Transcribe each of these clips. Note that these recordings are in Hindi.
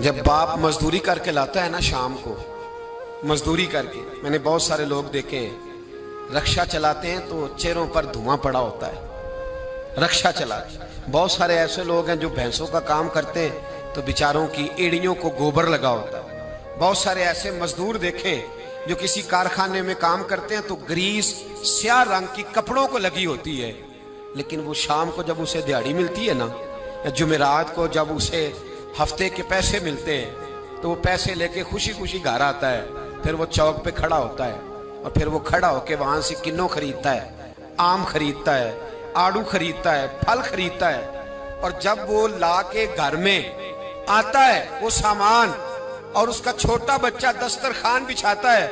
जब बाप मजदूरी करके लाता है ना, शाम को मजदूरी करके, मैंने बहुत सारे लोग देखे हैं रक्षा चलाते हैं तो चेहरों पर धुआं पड़ा होता है, रक्षा चलाते। बहुत सारे ऐसे लोग हैं जो भैंसों का काम करते हैं तो बेचारों की एड़ियों को गोबर लगा होता है। बहुत सारे ऐसे मजदूर देखे जो किसी कारखाने में काम करते हैं तो ग्रीस स्याह रंग की कपड़ों को लगी होती है, लेकिन वो शाम को जब उसे दिहाड़ी मिलती है ना, या जुमेरात को जब उसे हफ्ते के पैसे मिलते हैं तो वो पैसे लेके खुशी खुशी घर आता है। फिर वो चौक पे खड़ा होता है और फिर वो खड़ा होके वहां से किन्नो खरीदता है, आम खरीदता है, आड़ू खरीदता है, फल खरीदता है। और जब वो ला के घर में आता है वो सामान, और उसका छोटा बच्चा दस्तरखान बिछाता है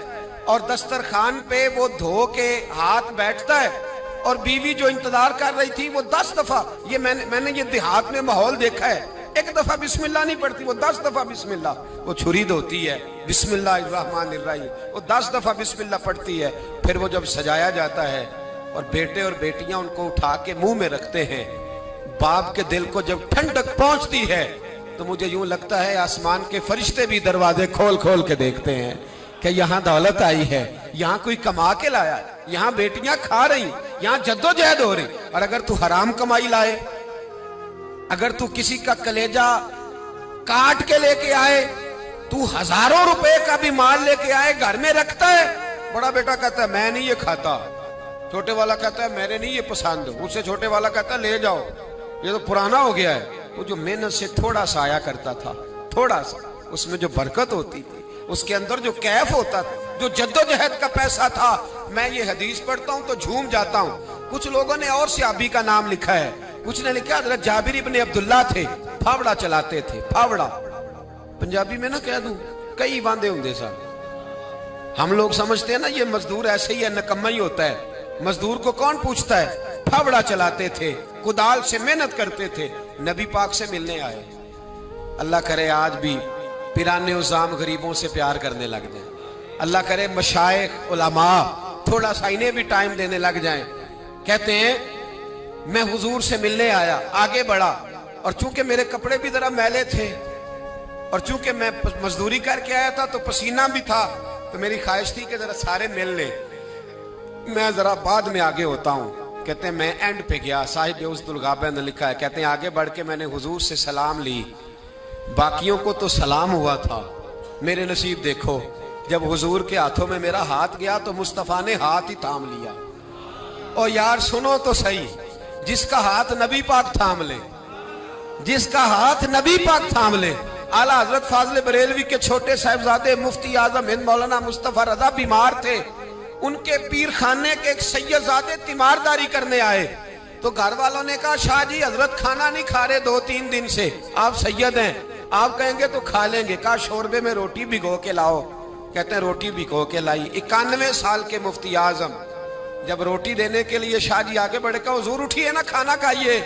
और दस्तरखान पे वो धो के हाथ बैठता है, और बीवी जो इंतजार कर रही थी वो 10 दफा, ये मैंने ये देहात में माहौल देखा है, एक दफा बिस्मिल्लाह नहीं पढ़ती, वो 10 दफा बिस्मिल्लाह। वो छुरी धोती है, बिस्मिल्लाहिर्रहमानिर्रहीम, वो 10 दफा बिस्मिल्लाह पढ़ती है। फिर वो जब सजाया जाता है और बेटे और बेटियां उनको उठा के मुंह में रखते हैं, बाप के दिल को जब ठंडक पहुंचती है तो मुझे यूं लगता है आसमान के फरिश्ते भी दरवाजे खोल खोल के देखते हैं कि यहाँ दौलत आई है, यहाँ कोई कमा के लाया, यहाँ बेटियां खा रही, यहाँ जद्दोजहद हो रही। और अगर तू हराम कमाई लाए, अगर तू किसी का कलेजा काट के लेके आए, तू हजारों रुपए का भी माल लेके आए, घर में रखता है, बड़ा बेटा कहता है मैं नहीं ये खाता, छोटे वाला कहता है मेरे नहीं ये पसंद, उससे छोटे वाला कहता है ले जाओ, ये तो पुराना हो गया है। वो जो मेहनत से थोड़ा सा आया करता था, थोड़ा सा, उसमें जो बरकत होती थी, उसके अंदर जो कैफ होता था, जो जद्दोजहद का पैसा था। मैं ये हदीस पढ़ता हूँ तो झूम जाता हूँ। कुछ लोगों ने और सहाबी का नाम लिखा है, कुछ ने लिखा हज़रत जाबिर इब्ने अब्दुल्ला थे, फावड़ा चलाते थे, फावड़ा पंजाबी में ना कह दूं, कई वांदे होंगे साहब। हम लोग समझते हैं ना ये मजदूर ऐसे ही है, नकम्मा ही होता है। मजदूर को कौन पूछता है? फावड़ा चलाते थे, कुदाल से मेहनत करते थे, नबी पाक से मिलने आए। अल्लाह करे आज भी पिराने उजाम गरीबों से प्यार करने लग जाए। अल्लाह करे मशाइख उलमा थोड़ा सा इन्हें भी टाइम देने लग जाएं। कहते हैं मैं हुजूर से मिलने आया, आगे बढ़ा, और चूंकि मेरे कपड़े भी जरा मैले थे और चूंकि मैं मजदूरी करके आया था तो पसीना भी था, तो मेरी ख्वाहिश थी कि जरा सारे मिल ले, मैं जरा बाद में आगे होता हूँ। कहते हैं मैं एंड पे गया, साहिब उज़्दुल गाबा ने लिखा है, कहते हैं आगे बढ़ के मैंने हुजूर से सलाम ली, बाकियों को तो सलाम हुआ था, मेरे नसीब देखो जब हुजूर के हाथों में मेरा हाथ गया तो मुस्तफा ने हाथ ही थाम लिया। और यार सुनो तो सही, जिसका हाथ नबी पाक थाम ले, जिसका हाथ नबी पाक थाम ले। आला हजरत फाज़िल बरेलवी के छोटे साहिबजादे मुफ्ती आजम हिंद मौलाना मुस्तफा रजा बीमार थे, उनके पीर खाने के एक सैयदजादे तीमारदारी करने आए, तो घर वालों ने कहा शाह जी हजरत खाना नहीं खा रहे 2-3 दिन से, आप सैयद हैं, आप कहेंगे तो खा लेंगे। कहा शोरबे में रोटी भिगो के लाओ। कहते हैं रोटी भिगो के लाई। 91 साल के मुफ्ती आजम जब रोटी देने के लिए शाह जी आगे बढ़े, कहा हुजूर उठिए ना, खाना खाइए।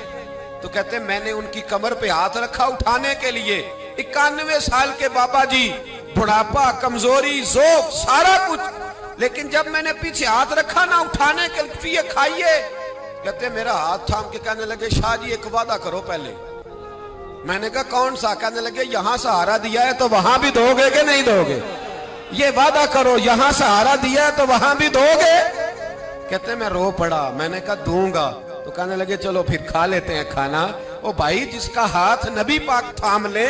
तो कहते हैं मैंने उनकी कमर पे हाथ रखा उठाने के लिए। 91 साल के बाबा जी, बुढ़ापा, कमजोरी, जोफ, सारा कुछ, लेकिन जब मैंने पीछे हाथ रखा ना उठाने के लिए, खाइए, कहते मेरा हाथ थाम के कहने लगे शाह जी एक वादा करो पहले। मैंने कहा कौन सा? कहने लगे यहां सहारा दिया है तो वहां भी दोगे कि नहीं दोगे? ये वादा करो, यहां सहारा दिया है तो वहां भी दोगे? कहते मैं रो पड़ा, मैंने कहा दूंगा। तो कहने लगे चलो फिर खा लेते हैं खाना। ओ भाई जिसका हाथ नबी पाक थाम ले,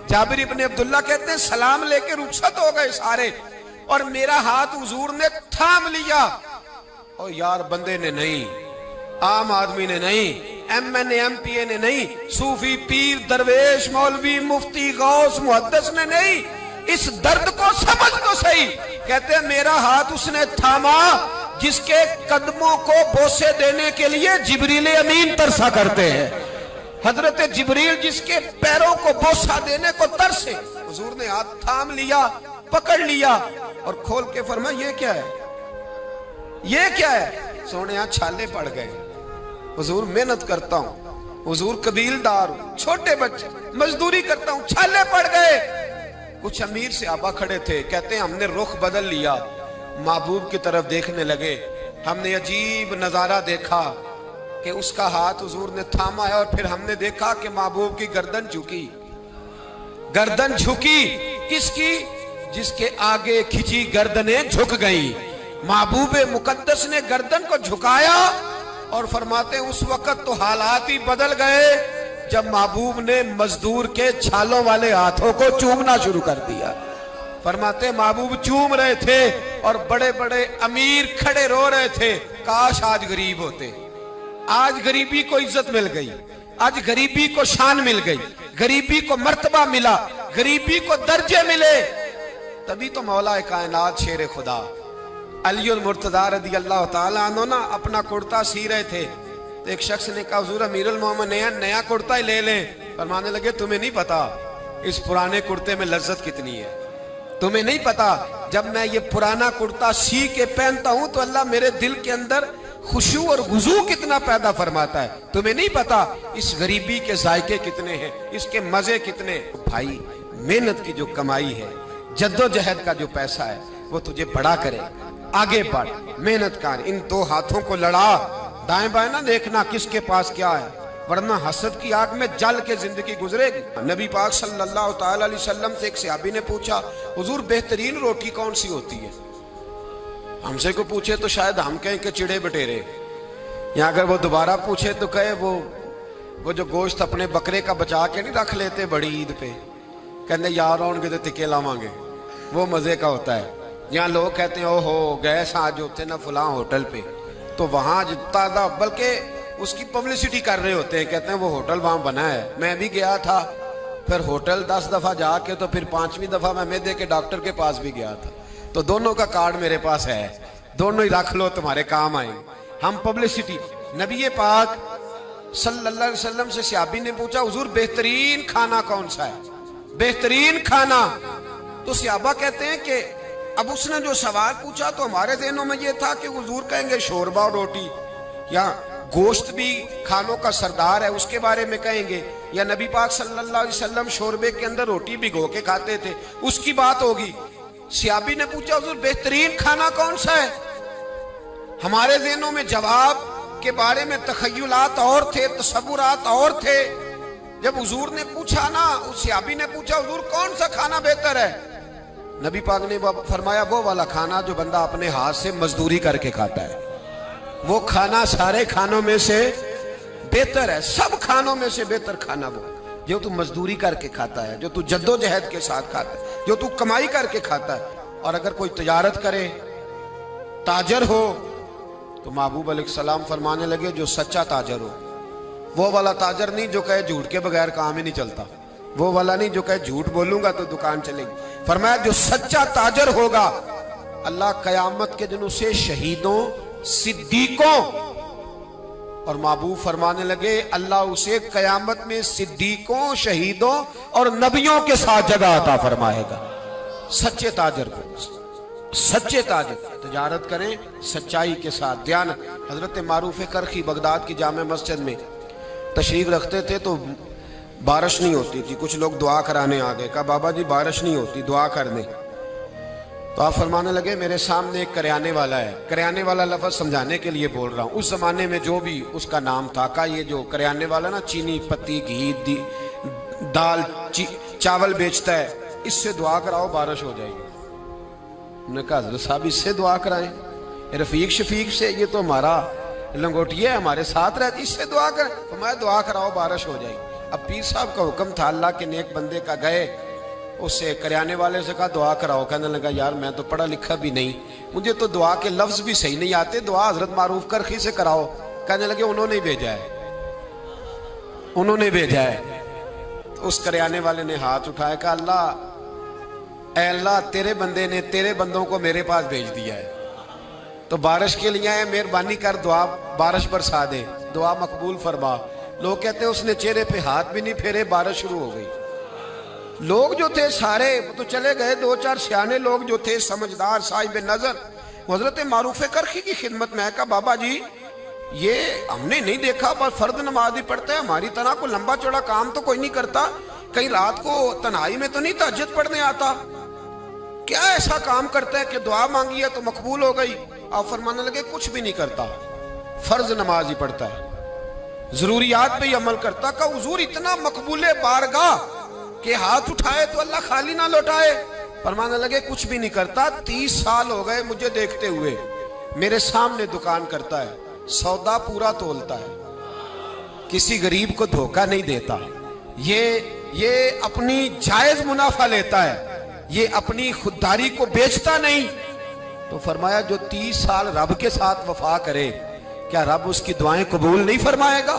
जाबिर इब्ने अब्दुल्ला कहते हैं सलाम लेके रुखसत हो गए सारे, और मेरा हाथ हुजूर ने थाम लिया। और यार बंदे ने नहीं, आम आदमी ने नहीं, MNA MPA ने नहीं, सूफी पीर दरवेश मौलवी मुफ्ती गौस मुहद्दिस ने नहीं, इस दर्द को समझ तो सही। कहते हैं मेरा हाथ उसने थामा जिसके कदमों को बोसे देने के लिए जिब्रील अमीन तरसा करते हैं। हजरत जिब्रील जिसके पैरों को बोसा देने को तरसे, हुजूर ने हाथ थाम लिया, पकड़ लिया और खोल के फरमाया ये क्या है, ये क्या है? सोने छाले पड़ गए। हुजूर मेहनत करता हूँ, हुजूर कबीलदार हूँ, छोटे बच्चे मजदूरी करता हूँ, छाले पड़ गए। कुछ अमीर से आबा खड़े थे, कहते हैं हमने रुख बदल लिया, महबूब की तरफ देखने लगे, हमने अजीब नजारा देखा कि उसका हाथ हुजूर ने थामा है, और फिर हमने देखा कि महबूब की गर्दन झुकी, गर्दन झुकी किसकी? जिसके आगे खिंची गर्दनें झुक गई। महबूबे मुकद्दस ने गर्दन को झुकाया और फरमाते उस वक्त तो हालात ही बदल गए जब महबूब ने मजदूर के छालों वाले हाथों को चूमना शुरू कर दिया। फरमाते महबूब चूम रहे थे और बड़े बड़े अमीर खड़े रो रहे थे, काश आज गरीब होते। आज गरीबी को इज्जत मिल गई, आज गरीबी को शान मिल गई, गरीबी को मर्तबा मिला, गरीबी को दर्जे मिले। तभी तो मौला कायनात शेर खुदा अलीउल मुर्तजा रदी अल्लाह ताला अन्हु ना अपना कुर्ता सी रहे थे तो एक शख्स ने कहा हुजूर अमीरुल मोमिनीन नया कुर्ता ही ले लें। फरमाने लगे तुम्हें नहीं पता इस पुराने कुर्ते में लज्जत कितनी है, तुम्हें नहीं पता जब मैं ये पुराना कुर्ता सी के पहनता हूं तो अल्लाह मेरे दिल के अंदर खुशू और हुजू कितना पैदा फरमाता है। तुम्हें नहीं पता इस गरीबी के जायके कितने हैं, इसके मजे कितने। भाई मेहनत की जो कमाई है, जद्दोजहद का जो पैसा है वो तुझे बड़ा करे, आगे बढ़, मेहनत कर, इन दो हाथों को लड़ा, दाएं बाएं ना देखना किसके पास क्या है, वरना हसद की आग में जल के जिंदगी गुजरेगी। नबी पाक सल्लल्लाहु अलैहि वसल्लम से एक सहाबी ने पूछा हुजूर बेहतरीन रोटी कौन सी होती है? हमसे को पूछे तो शायद हम कहें कि चिड़े बटेरे, या अगर वो दोबारा पूछे तो कहे वो जो गोश्त अपने बकरे का बचा के नहीं रख लेते बड़ी ईद पे, कहते यार आउणगे तो टिके लावांगे, वो मजे का होता है। यहाँ लोग कहते हैं ओहो गए आज होते ना फुला होटल पे, तो वहां ताजा बल्कि उसकी पब्लिसिटी कर रहे होते हैं, कहते हैं वो होटल वहां बना है। मैं भी गया था, फिर होटल 10 दफा जाके तो फिर 5वीं दफा मैं मैदे के डॉक्टर के पास भी गया था, तो दोनों का कार्ड मेरे पास है, दोनों ही रख लो तुम्हारे काम आएंगे। हम पब्लिसिटी। नबी पाक सल्लल्लाहु अलैहि वसल्लम से सहाबी ने पूछा हुजूर बेहतरीन खाना कौन सा है, बेहतरीन खाना? तो सहाबा कहते हैं कि अब उसने जो सवाल पूछा तो हमारे ज़हनों में ये था कि हुजूर कहेंगे शोरबा और रोटी, या गोश्त भी खानों का सरदार है उसके बारे में कहेंगे, या नबी पाक सल्लल्लाहु अलैहि वसल्लम शोरबे के अंदर रोटी भिगो के खाते थे उसकी बात होगी। सहाबी ने पूछा हुजूर बेहतरीन खाना कौन सा है? हमारे ज़हनों में जवाब के बारे में तखय्युलात और थे, तसव्वुरात और थे। जब हुजूर ने पूछा ना, उस सहाबी ने पूछा हुजूर कौन सा खाना बेहतर है? नबी पाक ने फरमाया वो वाला खाना जो बंदा अपने हाथ से मजदूरी करके खाता है, वो खाना सारे खानों में से बेहतर है, सब खानों में से बेहतर खाना वो जो तू मजदूरी करके खाता है, जो तू जद्दोजहद के साथ खाता है, जो तू कमाई करके खाता है। और अगर कोई तजारत करे, ताजर हो, तो महबूब अलैहिस्सलाम फरमाने लगे जो सच्चा ताजर हो, वो वाला ताजर नहीं जो कहे झूठ के बगैर काम ही नहीं चलता, वो वाला नहीं जो कहे झूठ बोलूंगा तो दुकान चलेगी। फरमाया जो सच्चा ताजर होगा अल्लाह कयामत के दिन उसे शहीदों, सिद्दीकों, और महबूब फरमाने लगे अल्लाह उसे कयामत में सिद्दीकों, शहीदों और नबियों के साथ जगह अता फरमाएगा। सच्चे ताजर को, सच्चे ताजर तिजारत करें सच्चाई के साथ। ध्यान, हजरत मारूफ करखी बगदाद की जामे मस्जिद में तशरीफ रखते थे तो बारिश नहीं होती थी, कुछ लोग दुआ कराने आ गए, कहा बाबा जी बारिश नहीं होती दुआ कर दें। तो आप फरमाने लगे मेरे सामने एक करियाने वाला है, करियाने वाला लफ्ज समझाने के लिए बोल रहा हूँ, उस जमाने में जो भी उसका नाम था, का ये जो करियाने वाला ना चीनी, पत्ती, घी, दाल, चावल बेचता है, इससे दुआ कराओ बारिश हो जाएगी। उन्होंने कहा हज़रत साहब इससे दुआ कराएं, रफीक शफीक से, ये तो हमारा लंगोटिया है, हमारे साथ रहती, इससे दुआ करें। तो मैं दुआ कराओ बारिश हो जाएगी। अब पीर साहब का हुक्म था, अल्लाह के नेक बंदे का, गए उससे करियाने वाले से कहा दुआ कराओ। कहने लगा यार मैं तो पढ़ा लिखा भी नहीं, मुझे तो दुआ के लफ्ज भी सही नहीं आते, दुआ हजरत मारूफ करखी से कराओ। कहने लगे उन्होंने भेजा है, उन्होंने भेजा है। तो उस करियाने वाले ने हाथ उठाया, कहा अल्लाह, ऐ अल्लाह तेरे बंदे ने तेरे बंदों को मेरे पास भेज दिया है, तो बारिश के लिए आए, मेहरबानी कर दुआ बारिश बरसा दे, दुआ मकबूल फरमा। लोग कहते हैं उसने चेहरे पे हाथ भी नहीं फेरे, बारिश शुरू हो गई। लोग जो थे सारे तो चले गए, 2-4 सियाने लोग जो थे समझदार साहिब नजर हजरत मारूफ करखी की खिदमत में, कहा बाबा जी ये हमने नहीं देखा पर फर्द नमाज ही पढ़ता है, हमारी तरह को लंबा चौड़ा काम तो कोई नहीं करता, कहीं रात को तन्हाई में तो नहीं तहज्जुद पढ़ने आता, क्या ऐसा काम करता है कि दुआ मांगी है तो मकबूल हो गई? आप फरमाने लगे कुछ भी नहीं करता, फर्ज नमाज ही पढ़ता है, जरूरियात पे ही अमल करता। का हुजूर इतना मकबूले बारगाह कि हाथ उठाए तो अल्लाह खाली ना लौटाए। फरमाने लगे कुछ भी नहीं करता, 30 साल हो गए मुझे देखते हुए, मेरे सामने दुकान करता है, सौदा पूरा तोलता है, किसी गरीब को धोखा नहीं देता, ये अपनी जायज मुनाफा लेता है, ये अपनी खुददारी को बेचता नहीं। तो फरमाया जो 30 साल रब के साथ वफा करे, क्या रब उसकी दुआएं कबूल नहीं फरमाएगा?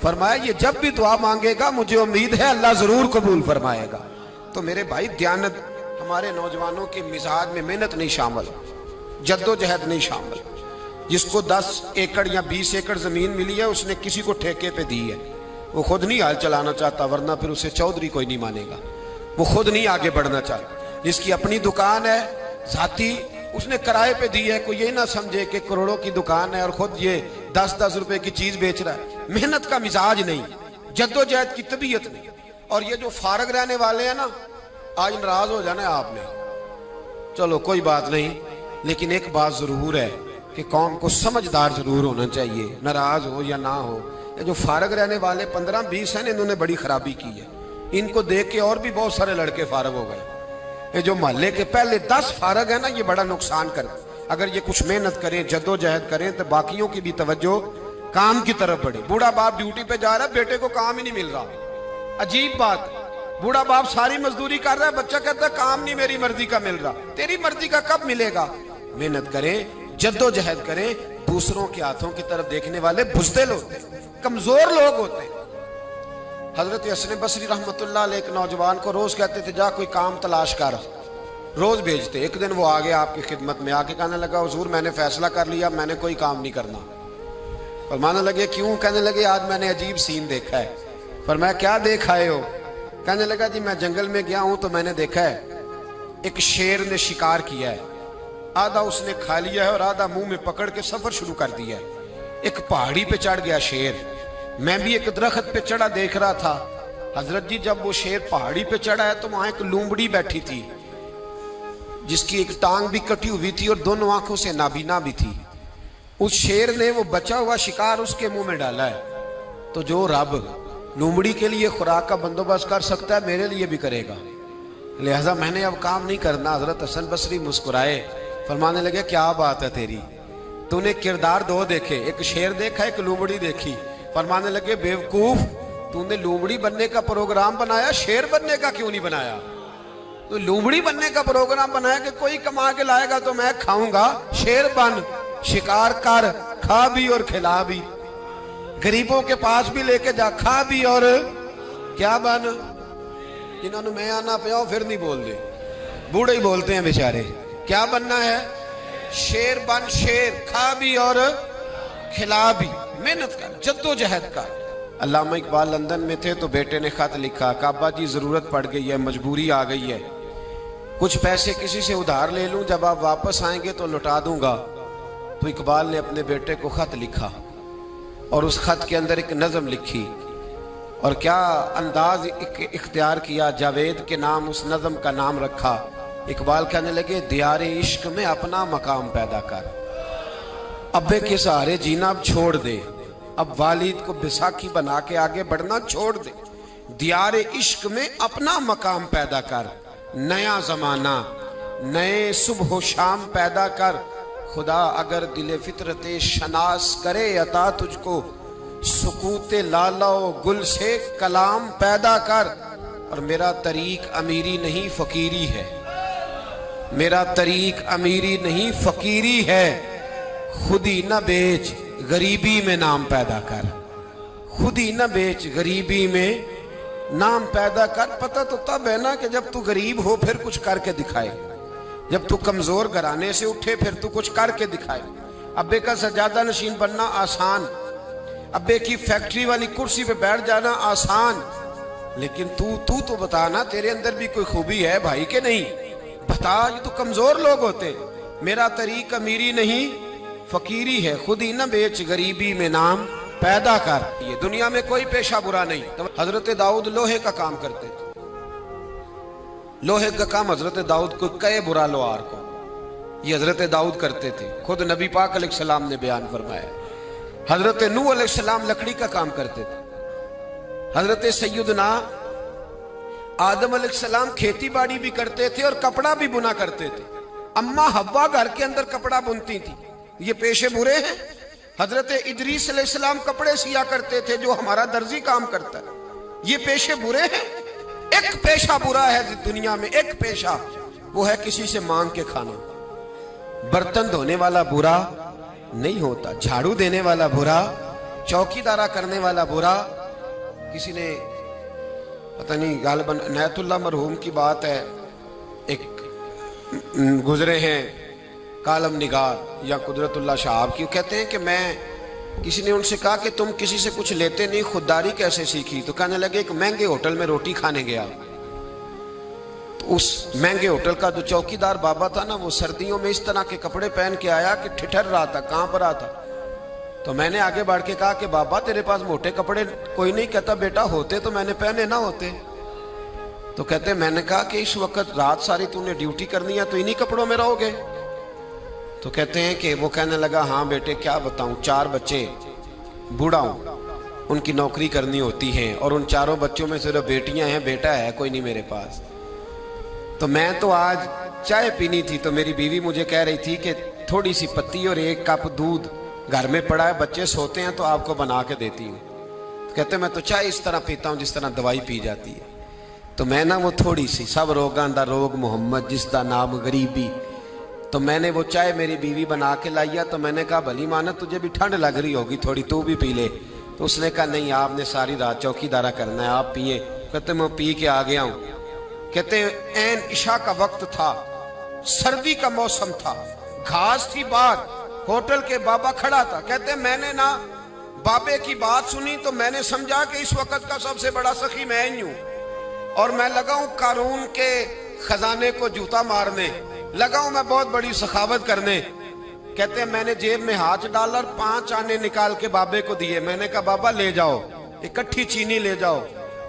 फरमाया ये जब भी दुआ मांगेगा मुझे उम्मीद है अल्लाह जरूर कबूल फरमाएगा। तो मेरे भाई दयानत, हमारे नौजवानों के मिजाज में मेहनत नहीं शामिल, जद्दोजहद नहीं शामिल। जिसको 10 एकड़ या 20 एकड़ जमीन मिली है उसने किसी को ठेके पे दी है, वो खुद नहीं हाल चलाना चाहता, वरना फिर उसे चौधरी कोई नहीं मानेगा, वो खुद नहीं आगे बढ़ना चाहता। जिसकी अपनी दुकान है जाती, उसने किराए पे दी है, कोई ये ना समझे कि करोड़ों की दुकान है और खुद ये 10-10 रुपए की चीज बेच रहा है। मेहनत का मिजाज नहीं, जद्दोजहद की तबीयत नहीं। और ये जो फारग रहने वाले हैं ना, आज नाराज हो जाना है आपने, चलो कोई बात नहीं, लेकिन एक बात जरूर है कि कौम को समझदार जरूर होना चाहिए, नाराज हो या ना हो। ये जो फारग रहने वाले 15-20 हैं, इन्होंने बड़ी खराबी की है। इनको देख के और भी बहुत सारे लड़के फारग हो गए। ये जो मोहल्ले के पहले 10 फारग है ना, ये बड़ा नुकसान कर। अगर ये कुछ मेहनत करें, जद्दोजहद करें, तो बाकियों की भी तवज्जो काम की तरफ बढ़े। बूढ़ा बाप ड्यूटी पे जा रहा है, बेटे को काम ही नहीं मिल रहा, अजीब बात। बूढ़ा बाप सारी मजदूरी कर रहा है, बच्चा कहता है काम नहीं मेरी मर्जी का मिल रहा। तेरी मर्जी का कब मिलेगा? मेहनत करें, जद्दोजहद करें। दूसरों के हाथों की तरफ देखने वाले बुज़दिल होते हैं, कमजोर लोग होते हैं। हजरत हसन बसरी रहमतुल्लाह अलैह एक नौजवान को रोज कहते थे जा कोई काम तलाश कर, रोज भेजते। एक दिन वो आ गया आपकी खिदमत में, आके कहने लगा हुजूर मैंने फैसला कर लिया, मैंने कोई काम नहीं करना। फरमाने लगे क्यों? कहने लगे आज मैंने अजीब सीन देखा है। फरमाया क्या देख आए हो? कहने लगा जी मैं जंगल में गया हूं तो मैंने देखा है एक शेर ने शिकार किया है, आधा उसने खा लिया है और आधा मुंह में पकड़ के सफर शुरू कर दिया है। एक पहाड़ी पे चढ़ गया शेर, मैं भी एक दरख्त पे चढ़ा देख रहा था। हजरत जी जब वो शेर पहाड़ी पे चढ़ा है तो वहां एक लूमड़ी बैठी थी जिसकी एक टांग भी कटी हुई थी और दोनों आंखों से नाबीना भी थी। उस शेर ने वो बचा हुआ शिकार उसके मुंह में डाला है। तो जो रब लूमड़ी के लिए खुराक का बंदोबस्त कर सकता है मेरे लिए भी करेगा, लिहाजा मैंने अब काम नहीं करना। हजरत हसन बसरी मुस्कुराए, फरमाने लगे क्या बात है तेरी, तूने किरदार दो देखे, एक शेर देखा एक लूमड़ी देखी। फरमाने लगे बेवकूफ, तूने लूमड़ी बनने का प्रोग्राम बनाया, शेर बनने का क्यों नहीं बनाया? तो लूमड़ी बनने का प्रोग्राम बनाया कि कोई कमा के लाएगा तो मैं खाऊंगा, शेर बन, शिकार कर, खा भी और खिला भी, गरीबों के पास भी लेके जा, खा भी और क्या बन। जिन्होंने मैं आना पिया फिर नहीं बोल दे, बूढ़े ही बोलते हैं बेचारे। क्या बनना है? शेर बन, शेर, खा भी और खिला भी, मेहनत कर, जद्दोजहद कर। अल्लामा इकबाल लंदन में थे तो बेटे ने खत लिखा, काबा जी जरूरत पड़ गई है, मजबूरी आ गई है, कुछ पैसे किसी से उधार ले लूं, जब आप वापस आएंगे तो लौटा दूंगा। तो इकबाल ने अपने बेटे को खत लिखा और उस खत के अंदर एक नज़म लिखी और क्या अंदाज इख्तियार किया, जावेद के नाम उस नज़म का नाम रखा। इकबाल कहने लगे दियारे इश्क में अपना मकाम पैदा कर, अब्बे के सहारे जीना अब छोड़ दे, अब वालिद को बैसाखी बना के आगे बढ़ना छोड़ दे। दियारे इश्क में अपना मकाम पैदा कर, नया जमाना नए सुबह शाम पैदा कर। खुदा अगर दिले फितरते शनास करे अता तुझको, सुकूते लाला गुल से कलाम पैदा कर। और मेरा तरीक अमीरी नहीं फकीरी है, मेरा तरीक अमीरी नहीं फकीरी है, खुद ही न बेच गरीबी में नाम पैदा कर, खुद ही न बेच गरीबी में नाम पैदा कर। पता तो तब है ना कि जब तू गरीब हो फिर कुछ करके दिखाए, जब तू कमजोर घराने से उठे फिर तू कुछ करके दिखाए। अब्बे का सजादा नशीन बनना आसान, अब्बे की फैक्ट्री वाली कुर्सी पे बैठ जाना आसान, लेकिन तू तो बता ना, तेरे अंदर भी कोई खूबी है भाई के नहीं? बता, ये तो कमजोर लोग होते। मेरा तरीक अमीरी नहीं फकीरी है, खुद ही न बेच गरीबी में नाम पैदा कर। ये दुनिया में कोई पेशा बुरा नहीं। तो हजरत दाऊद लोहे का काम करते थे, लोहे का काम हजरत दाऊद को कहे बुरा लोहार को, ये हजरत दाऊद करते थे। खुद नबी पाक अलैहिस्सलाम ने बयान फरमाया। हजरत नूह अलैहिस्सलाम लकड़ी का काम करते थे, हजरत सैयदना आदम अलैहिस्सलाम खेती बाड़ी भी करते थे और कपड़ा भी बुना करते थे। अम्मा हव्वा घर के अंदर कपड़ा बुनती थी। ये पेशे बुरे हैं। हजरत इदरीस अलैहिस्सलाम कपड़े सिया करते थे, जो हमारा दर्जी काम करता है। ये पेशे बुरे हैं। एक पेशा बुरा है दुनिया में, एक पेशा, वो है किसी से मांग के खाना। बर्तन धोने वाला बुरा नहीं होता, झाड़ू देने वाला बुरा, चौकीदारा करने वाला बुरा। किसी ने पता नहीं, गालिबन नयतुल्लाह मरहूम की बात है, एक गुजरे हैं कालम निगार या कुदरतुल्लाह साहब की, कहते हैं कि मैं, किसी ने उनसे कहा कि तुम किसी से कुछ लेते नहीं, खुददारी कैसे सीखी? तो कहने लगे एक महंगे होटल में रोटी खाने गया, तो उस महंगे होटल का जो चौकीदार बाबा था ना, वो सर्दियों में इस तरह के कपड़े पहन के आया कि ठिठर रहा था, कहां पर रहा था। तो मैंने आगे बढ़ के कहा कि बाबा तेरे पास मोटे कपड़े कोई नहीं? कहता बेटा होते तो मैंने पहने ना होते। तो कहते मैंने कहा कि इस वक्त रात सारी तूने ड्यूटी करनी है तो इन्हीं कपड़ों में रहोगे? तो कहते हैं कि वो कहने लगा हाँ बेटे क्या बताऊं, 4 बच्चे, बूढ़ा हूं, उनकी नौकरी करनी होती है और उन 4 बच्चों में सिर्फ बेटियां हैं, बेटा है कोई नहीं मेरे पास। तो मैं तो आज चाय पीनी थी तो मेरी बीवी मुझे कह रही थी कि थोड़ी सी पत्ती और 1 कप दूध घर में पड़ा है, बच्चे सोते हैं तो आपको बना के देती हूँ। तो कहते मैं तो चाय इस तरह पीता हूँ जिस तरह दवाई पी जाती है। तो मैं ना वो थोड़ी सी, सब रोगां दा रोग मोहम्मद जिसका नाम गरीबी, तो मैंने वो चाय मेरी बीवी बना के लाइया। तो मैंने कहा भली माना तुझे भी ठंड लग रही होगी थोड़ी, तू भी पी ले। तो उसने कहा नहीं आपने सारी रात चौकीदारा करना है, आप पिए। कहते मैं पी के आ गया हूँ। कहते ऐन इशा का वक्त था, सर्दी का मौसम था, घास थी बाहर, होटल के बाबा खड़ा था। कहते मैंने ना बाबे की बात सुनी तो मैंने समझा कि इस वक्त का सबसे बड़ा सखी मैं ही हूं, और मैं लगा हूं कारून के खजाने को जूता मारने, लगा हूं मैं बहुत बड़ी सखावत करने। कहते मैंने जेब में हाथ डाला और 5 आने निकाल के बाबे को दिए। मैंने कहा बाबा ले जाओ, इकट्ठी चीनी ले जाओ।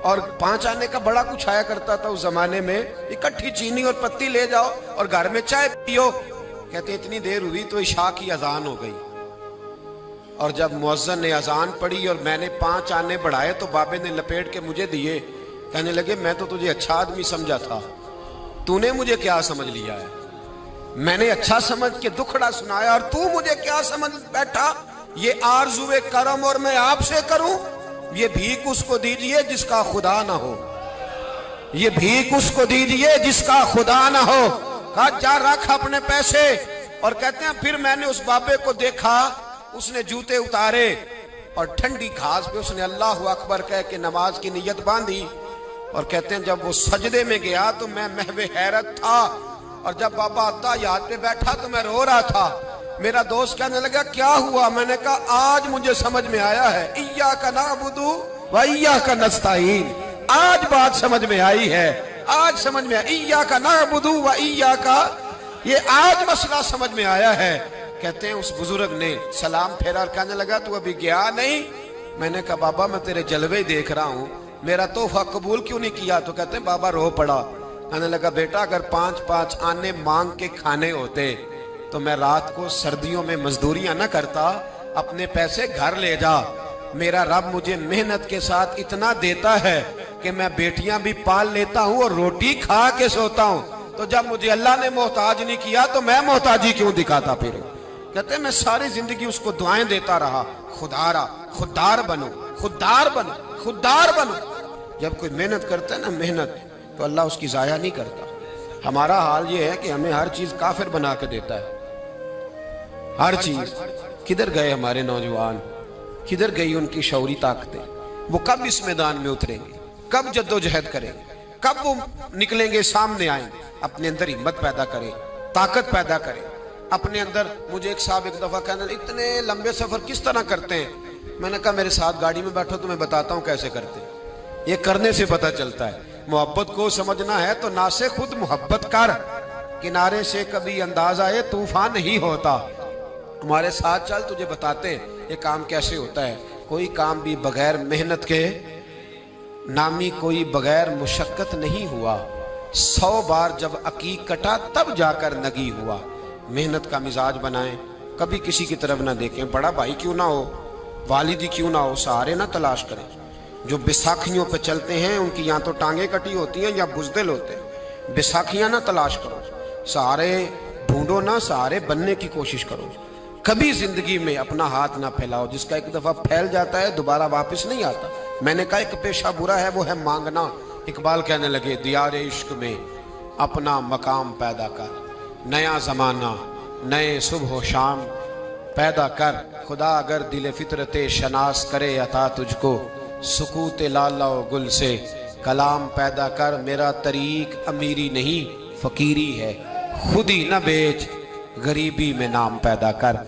और 5 आने का बड़ा कुछ आया करता था उस जमाने में, इकट्ठी चीनी और पत्ती ले जाओ और घर में चाय पियो। कहते इतनी देर हुई तो इशा की अजान हो गई, और जब मुअज्जिन ने अजान पढ़ी और मैंने 5 आने बढ़ाए तो बाबे ने लपेट के मुझे दिए। कहने लगे मैं तो तुझे अच्छा आदमी समझा था, तूने मुझे क्या समझ लिया है? मैंने अच्छा समझ के दुखड़ा सुनाया और तू मुझे क्या समझ बैठा? ये आरज़ुए करम और मैं आपसे करूं? ये भीख उसको दीजिए जिसका खुदा ना हो, ये भीख उसको दीजिए जिसका खुदा ना हो। कहा जा रख अपने पैसे। और कहते हैं फिर मैंने उस बाबे को देखा, उसने जूते उतारे और ठंडी घास पे उसने अल्लाह अकबर कह के नमाज की नीयत बांधी। और कहते हैं जब वो सजदे में गया तो मैं महवे हैरत था, और जब बाबा अत्ताहियात पे बैठा तो मैं रो रहा था। मेरा दोस्त कहने लगा क्या हुआ? मैंने कहा आज मुझे समझ में आया है, इय्याका नअबुदु व इय्याका नस्तईन। आज बात समझ में आई है, आज समझ में आया, इय्याका नअबुदु व इय्याका, ये आज मसला समझ में आया है। कहते हैं उस बुजुर्ग ने सलाम फेरा और कहने लगा तू अभी गया नहीं? मैंने कहा बाबा मैं तेरे जलवे देख रहा हूँ, मेरा तोहफा कबूल क्यों नहीं किया? तो कहते हैं बाबा रो पड़ा। कहने लगा बेटा अगर 5-5 आने मांग के खाने होते तो मैं रात को सर्दियों में मजदूरियां ना करता, अपने पैसे घर ले जा। मेरा रब मुझे मेहनत के साथ इतना देता है कि मैं बेटियां भी पाल लेता हूं और रोटी खा के सोता हूं। तो जब मुझे अल्लाह ने मोहताज नहीं किया तो मैं मोहताजी क्यों दिखाता फिर? कहते मैं सारी जिंदगी उसको दुआएं देता रहा, खुदारा खुददार बनो, खुददार बनो, खुददार बनो। जब कोई मेहनत करता है ना, मेहनत, तो अल्लाह उसकी जाया नहीं करता। हमारा हाल ये है कि हमें हर चीज काफिर बना के देता है, हर चीज। किधर गए हमारे नौजवान, किधर गई उनकी शौरी ताकतें? वो कब इस मैदान में उतरेंगे, कब जद्दोजहद करेंगे, कब वो निकलेंगे, सामने आएंगे? अपने अंदर हिम्मत पैदा करें, ताकत पैदा करें अपने अंदर। मुझे एक साहब एक दफा कहने इतने लंबे सफर किस तरह करते हैं? मैंने कहा मेरे साथ गाड़ी में बैठो तो मैं बताता हूँ कैसे करते हैं। ये करने से पता चलता है। मोहब्बत को समझना है तो ना से खुद मोहब्बत कर, किनारे से कभी अंदाज आए तूफान नहीं होता। हमारे साथ चल, तुझे बताते ये काम कैसे होता है। कोई काम भी बगैर मेहनत के नामी, कोई बगैर मुशक्कत नहीं हुआ। 100 बार जब अकीक कटा तब जाकर नगी हुआ। मेहनत का मिजाज बनाएं, कभी किसी की तरफ ना देखें। बड़ा भाई क्यों ना हो, वालिदी क्यों ना हो, सहारे ना तलाश करें। जो बैसाखियों पे चलते हैं उनकी या तो टांगे कटी होती हैं या बुजदिल होते हैं। बैसाखियां ना तलाश करो, सहारे ढूंढो ना, सहारे बनने की कोशिश करो। कभी जिंदगी में अपना हाथ ना फैलाओ, जिसका एक दफा फैल जाता है दोबारा वापस नहीं आता। मैंने कहा एक पेशा बुरा है, वो है मांगना। इकबाल कहने लगे दियारे इश्क में अपना मकाम पैदा कर, नया जमाना नए सुबह शाम पैदा कर। खुदा अगर दिल फितरते शनास करे अता तुझको, सुकूत लाला गुल से कलाम पैदा कर। मेरा तरीक अमीरी नहीं फकीरी है, खुद ही न बेच गरीबी में नाम पैदा कर।